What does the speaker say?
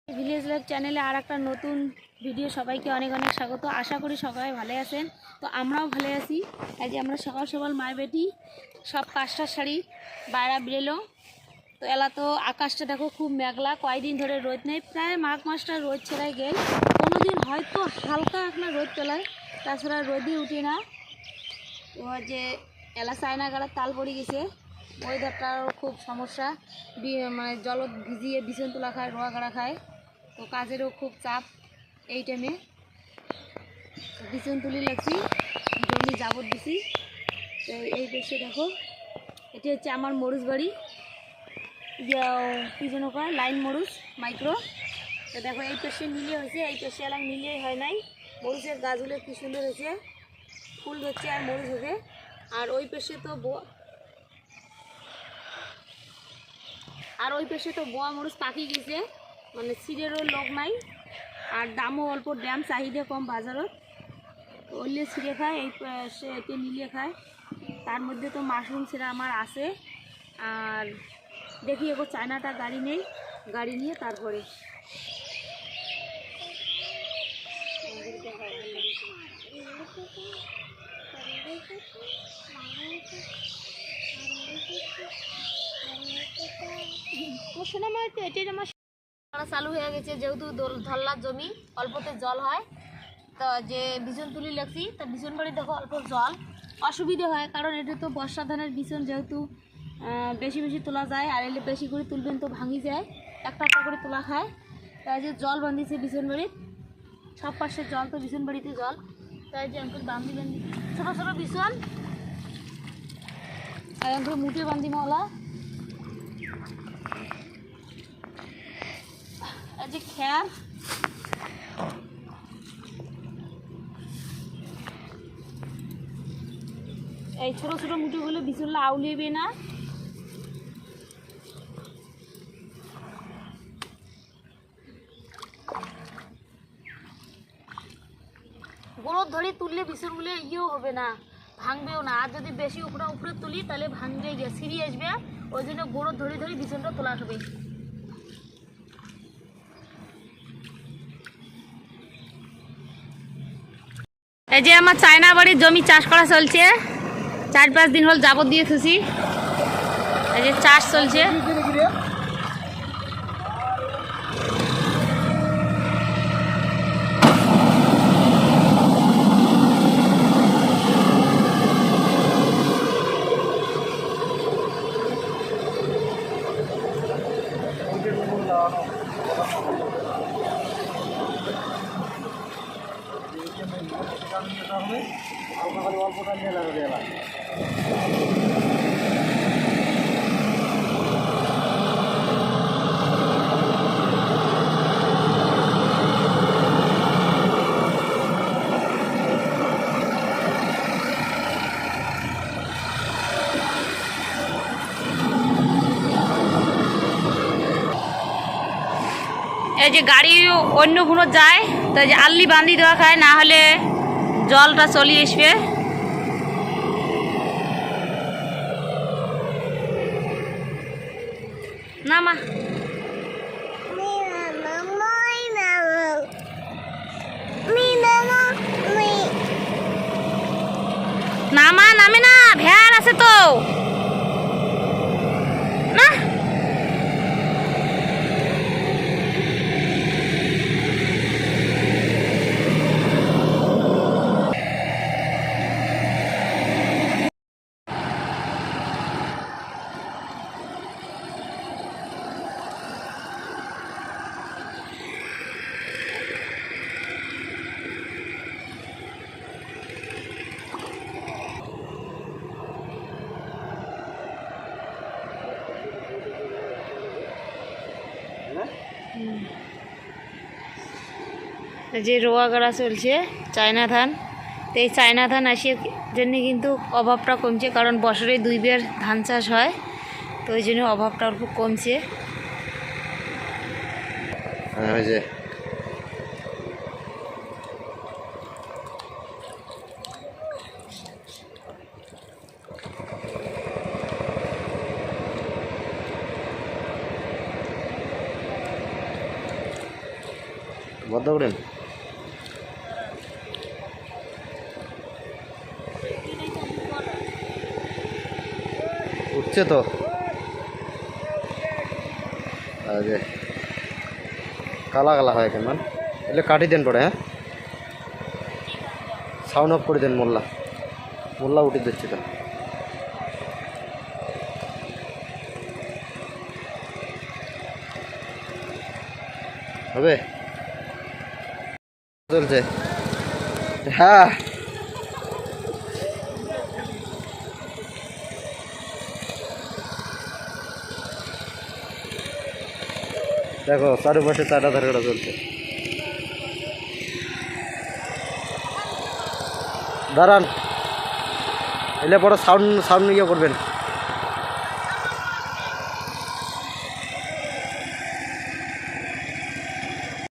Village life চ্যানেলে আর একটা নতুন ভিডিও সবাইকে অনেক অনেক স্বাগত। আশা করি সবাই ভালো আছেন। তো আমরাও ভালো আছি। এই যে আমরা সকাল সকাল মায়ের বেটি সব কাজটার শাড়ি বাইরে বেরোলো। তো এলা তো আকাশটা দেখো খুব মেঘলা, কয়েকদিন ধরে রোদ নেই, প্রায় মাঘ মাসটা রোদ ছেড়াই গেল। কোনো দিন হয়তো হালকা একটা রোদ পেলায়, তাছাড়া রোদই উঠে না। তো যে এলা চায়না গাড়ার তাল পড়ে গেছে, ওয়েদারটারও খুব সমস্যা। মানে জল ভিজিয়ে বিছন তোলা খায়, রোয়া গাড়া খায়। তো কাজেরও খুব চাপ এই টাইমে। বিছন তুলি লাগছি, জমি জাবর দিছি। তো এই দেশে দেখো, এটি হচ্ছে আমার মরুচ বাড়ি, কী যেন কয় লাইন মরুচ মাইক্রো। তো দেখো এই পেশে মিলিয়ে হয়েছে, এই পেশে এলাম মিলিয়ে হয় নাই। মরুচের গাছগুলো কী সুন্দর হয়েছে, ফুল হচ্ছে আর মরুচ হবে। আর ওই পেশে তো বোয়া মরুচ পাকি গেছে, মানে সিরেরও লোক নাই, আর দামও অল্প, দাম চাহিদা কম বাজারত। ওইলে ছিঁড়ে খায়, এই এতে মিলিয়ে খায়। তার মধ্যে তো মাশরুম ছিঁড়া আমার আছে। আর দেখি এখন চায়নাটা গাড়ি নেই, গাড়ি নিয়ে তারপরে এটাই আমার চালু হয়ে গেছে। যেহেতু ধল্লার জমি, অল্পতে জল হয়, তো যে বিছন তুলি লাগছি, তা বিছন বাড়ি দেখো অল্প জল অসুবিধে হয়, কারণ এটা তো বর্ষা ধানের বিছন, যেহেতু বেশি বেশি তোলা যায়। আর এলে বেশি করে তুলবেন তো ভাঙি যায়, একটা একটা করে তোলা খায়। তাই যে জল বাঁধিছে বিছন বাড়ির, সব পাশে জল, তো বিছন বাড়িতে জল। তাই যে অঙ্কুর বান্ধি ছোটো ছোটো বিছন, আর অঙ্কুর মুঠে বান্ধি মাওলা। এই যে খ্যার, এই ছোটো ছোটো মুঠোগুলো বিছনলা আউলিয়ে না। গোড় ধরে তুললে বিছনগুলো ইয়েও হবে না, ভাঙবেও না। আর যদি বেশি উপরে উপরে তুলি তাহলে ভাঙবে গিয়ে সিঁড়ি আসবে, ওই জন্য গোড় ধরে ধরে বিছনটা তোলা হবে। এই যে আমার চায়না বাড়ির জমি চাষ করা চলছে, 4-5 দিন হল যাবত দিয়ে থুছি। এই যে চাষ চলছে। এই যে গাড়ি অন্য ভুনো যায়, তো যে আল্লি বান্ধি দেওয়া খায়, না হলে জলটা চলিয়ে আসবে। না মা, না মা নামে না, ভ্যান আছে তো না। যে রোয়া গাড়া চলছে চায়না ধান, তো এই চায়না ধান আসার জন্য কিন্তু অভাবটা কমছে, কারণ বছরে 2 বার ধান চাষ হয়, তো ওই জন্য অভাবটা অল্প কমছে। বদ্ধ করেন উঠছে তো আরে কালা কালা হয় কেমন এলে কাটি দেন পরে হ্যাঁ সাউন্ড অফ করে দেন মোল্লা মোল্লা উঠে দিচ্ছে তো হবে চলছে হ্যাঁ দেখো চারপাশে চারটা ধারে কাটা চলছে দাঁড়ান এলে বড় সাউন্ড সাউন্ড ইয়ে করবেন